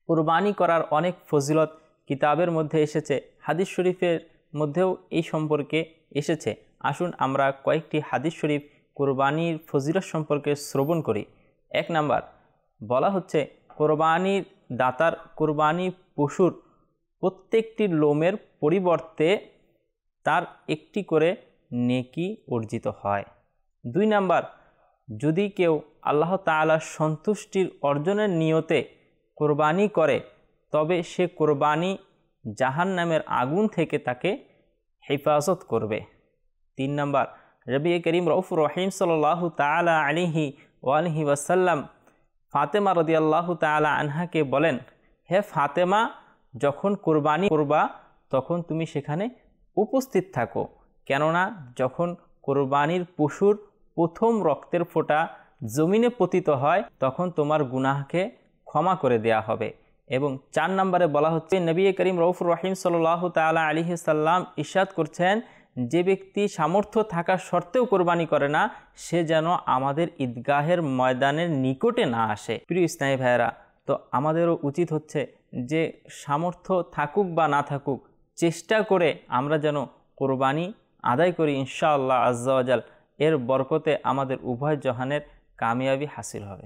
কুরবানি করার অনেক ফজিলত কিতাবের মধ্যে এসেছে, হাদিস শরীফের মধ্যেও এই সম্পর্কে এসেছে। আসুন আমরা কয়েকটি হাদিস শরীফ কুরবানির ফজিলত সম্পর্কে শ্রবণ করি। 1 নাম্বার বলা হচ্ছে, কুরবানির দাতার কুরবানি পশুর প্রত্যেকটি লোমের পরিবর্তে তার একটি করে নেকি অর্জিত হয়। 2 নাম্বার, যদি কেউ আল্লাহ তাআলার সন্তুষ্টির অর্জনের নিয়তে কুরবানি করে তবে সে কুরবানি জাহান্নামের আগুন থেকে তাকে হেফাজত করবে। 3 নাম্বার, নবী করিম রউফুর রহিম সাল্লাল্লাহু তাআলা আলাইহি ওয়ালিহি ওয়াসাল্লাম ফাতেমা রাদিয়াল্লাহু তাআলা আনহাকে বলেন, হে ফাতেমা, যখন কুরবানি করবা তখন তুমি সেখানে উপস্থিত থাকো, কেননা যখন কুরবানির পশুর প্রথম রক্তের ফোঁটা জমিনে পতিত হয় তখন তোমার গুনাহকে ক্ষমা করে দেয়া হবে। এবং 4 নম্বরে বলা হচ্ছে, নবী করিম রউফুর রহিম সাল্লাল্লাহু তাআলা আলাইহি সাল্লাম ইরশাদ করছেন, যে ব্যক্তি সামর্থ্য থাকা সত্ত্বেও কোরবানি করে না সে যেন আমাদের ঈদগাহের ময়দানের নিকটে না আসে। প্রিয় ইসলামী ভাইয়েরা, তো আমাদেরও উচিত হচ্ছে যে সামর্থ্য থাকুক বা না থাকুক চেষ্টা করে আমরা যেন কোরবানি আদায় করি। ইনশাআল্লাহ আজ্জা ওয়া জাল এর বরকতে আমাদের উভয় জাহানের কামিয়াবি হাসিল হবে।